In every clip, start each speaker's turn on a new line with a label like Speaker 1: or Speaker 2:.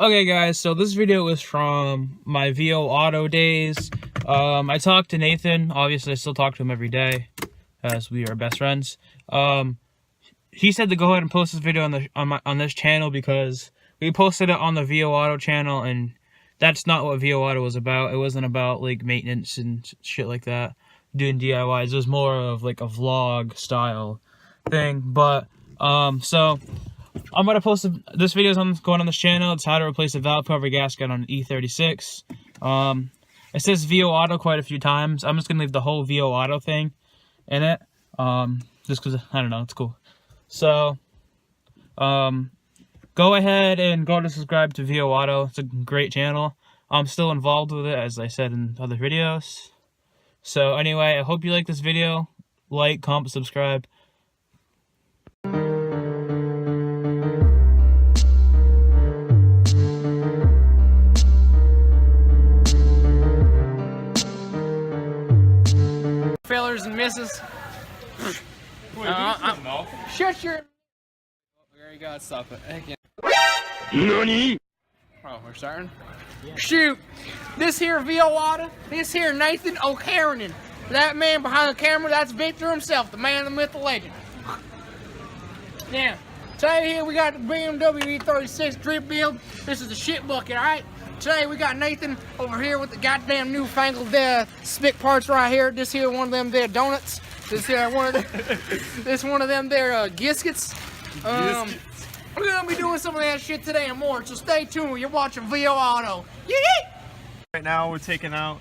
Speaker 1: Okay guys, so this video is from my VO Auto days. I talked to Nathan. Obviously I still talk to him every day as we are best friends. He said to go ahead and post this video on this channel because we posted it on the VO Auto channel, and that's not what VO Auto was about. It wasn't about like maintenance and shit like that, doing DIYs. It was more of like a vlog style thing. But so I'm gonna post this video is going on this channel. It's how to replace a valve cover gasket on an E36. It says VO Auto quite a few times. I'm just gonna leave the whole VO Auto thing in it, just because I don't know, it's cool. So go ahead and go to subscribe to VO Auto. It's a great channel. I'm still involved with it, as I said in other videos. So anyway, I hope you like this video. Like, comment, subscribe.
Speaker 2: Fellers and misses. Shut your. There you go. Stop it. Again. NANI? Oh, we're starting. Yeah. Shoot! This here VO Auto. This here Nathan O'Carronan. That man behind the camera. That's Victor himself, the man, the myth, the legend. Now, today here we got the BMW E36 drip build. This is the shit bucket, all right? Today we got Nathan over here with the goddamn newfangled spick parts right here. This here one of them there donuts. This here one of them there gaskets. We're gonna be doing some of that shit today and more. So stay tuned. You're watching VO Auto. Yee!
Speaker 3: Right now we're taking out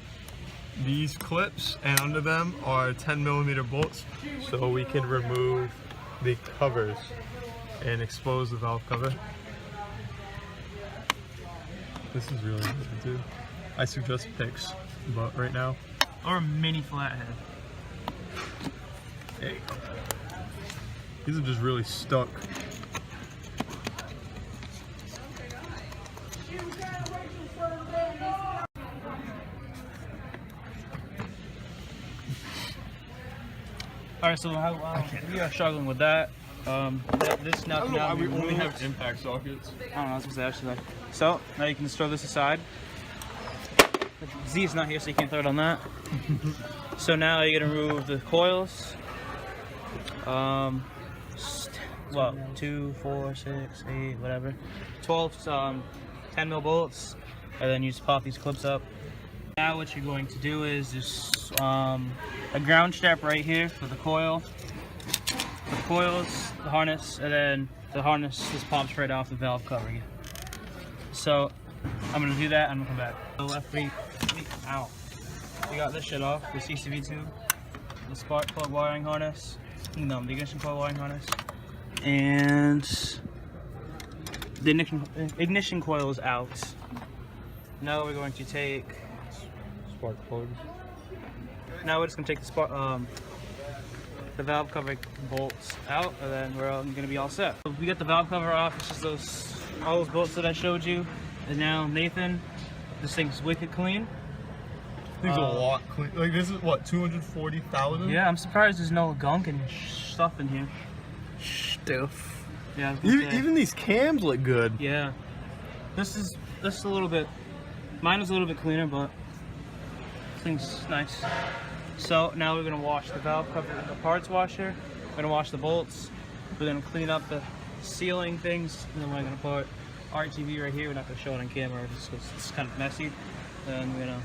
Speaker 3: these clips, and under them are 10mm bolts, so we can remove the covers and expose the valve cover. This is really good to do. I suggest picks, but right now,
Speaker 1: Or a mini flathead.
Speaker 3: hey, these are just really stuck.
Speaker 1: Alright, so we are struggling with that. This now can
Speaker 3: we only have impact sockets.
Speaker 1: I don't know, that's what I actually like. So now you can just throw this aside. Z is not here, so you can't throw it on that. So now you're gonna remove the coils. Well, 2, 4, 6, 8, whatever. 12 10mm bolts, and then you just pop these clips up. Now what you're going to do is just a ground strap right here for the coil. The coils, the harness, and then the harness just pops right off the valve cover again. So I'm gonna do that and I'm gonna come back. The left feet, ow. We got this shit off, the CCV tube, the spark plug wiring harness, the ignition coil wiring harness, and the ignition coil is out. Now we're going to take
Speaker 3: Spark plugs.
Speaker 1: Now we're just gonna take the valve cover bolts out, and then we're gonna be all set. So we got the valve cover off. It's just all those bolts that I showed you. And now Nathan, this thing's wicked clean.
Speaker 3: These are a lot clean. Like this is what, 240,000?
Speaker 1: Yeah, I'm surprised there's no gunk and stuff in here.
Speaker 3: Stuff.
Speaker 1: Yeah.
Speaker 3: Even these cams look good.
Speaker 1: Yeah. This is a little bit. Mine was a little bit cleaner, but this thing's nice. So now we're gonna wash the valve cover with the parts washer. We're gonna wash the bolts. We're gonna clean up the sealing things, and then we're gonna put RTV right here. We're not gonna show it on camera just because it's kind of messy. And we're gonna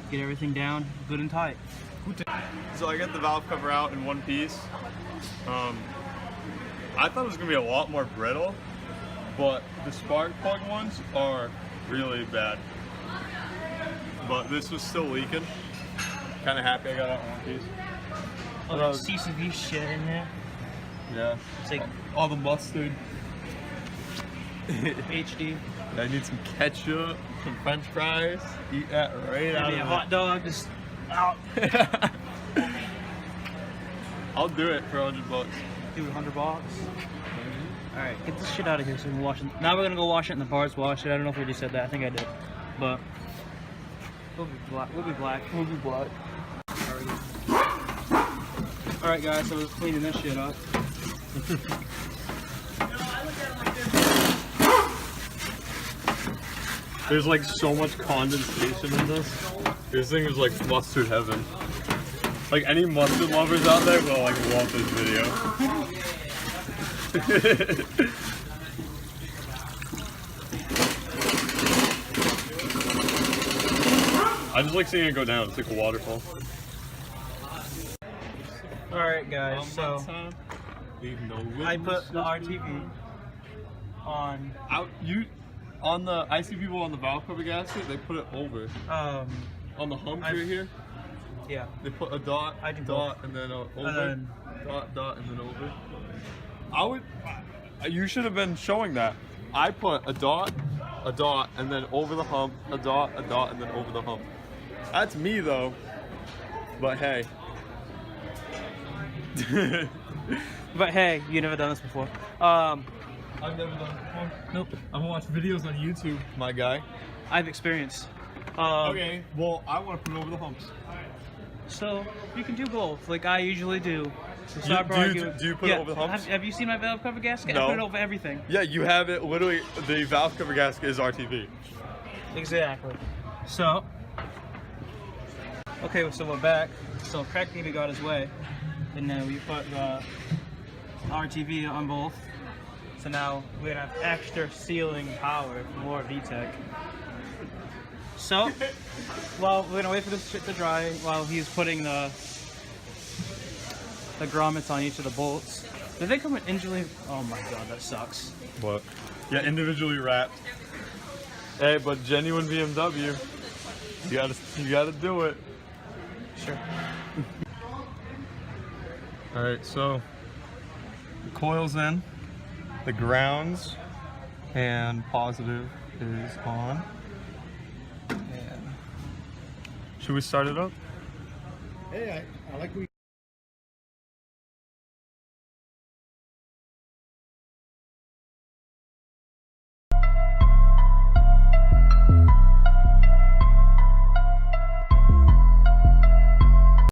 Speaker 1: get everything down good and tight.
Speaker 3: So I got the valve cover out in one piece. I thought it was gonna be a lot more brittle, but the spark plug ones are really bad. But this was still leaking. Kind of happy I got out in one piece.
Speaker 1: Oh, there's CCV shit in there.
Speaker 3: Yeah.
Speaker 1: It's like
Speaker 3: all the mustard.
Speaker 1: HD.
Speaker 3: I need some ketchup, some French fries. Eat that right out of
Speaker 1: Maybe a hot dog just out.
Speaker 3: I'll do it for $100.
Speaker 1: Do $100. Alright, get this shit out of here so we can wash it. Now we're gonna go wash it in the parts washer. I don't know if we already said that. I think I did. But we'll be black. We'll be black.
Speaker 3: We'll be black.
Speaker 1: Alright guys, so we're cleaning this shit up.
Speaker 3: There's like so much condensation in this. This thing is like mustard heaven. Like any mustard lovers out there will like love this video. I just like seeing it go down. It's like a waterfall.
Speaker 1: Alright guys, so I put the RTV on.
Speaker 3: I see people on the valve cover gasket, they put it over. On the hump right here,
Speaker 1: yeah.
Speaker 3: they put a dot,
Speaker 1: I do
Speaker 3: dot,
Speaker 1: both.
Speaker 3: and then over.
Speaker 1: And then,
Speaker 3: Dot, and then over. You should have been showing that. I put a dot, and then over the hump, a dot, and then over the hump. That's me though. But hey.
Speaker 1: but hey, you never done this before.
Speaker 3: I've never done it before.
Speaker 1: Nope.
Speaker 3: I've watched videos on YouTube, my guy.
Speaker 1: I've experienced.
Speaker 3: Okay, well, I want to put it over the humps.
Speaker 1: So you can do both, like I usually do. So
Speaker 3: Do
Speaker 1: stop arguing.
Speaker 3: you put it over the humps?
Speaker 1: Have you seen my valve cover gasket?
Speaker 3: No.
Speaker 1: I put it over everything.
Speaker 3: Yeah, you have it. Literally, the valve cover gasket is RTV.
Speaker 1: Exactly. So, okay, so we're back. So Craig maybe got his way, and then we put the RTV on both. So now we're gonna have extra sealing power, more VTEC. So, well, we're gonna wait for this shit to dry while he's putting the grommets on each of the bolts. Do they come with individually? Oh my god, that sucks.
Speaker 3: What? Yeah, individually wrapped. Hey, but genuine BMW. You gotta do it.
Speaker 1: Sure.
Speaker 3: All right, so the coil's in, the grounds and positive is on. And should we start it up?
Speaker 4: Hey, I like we.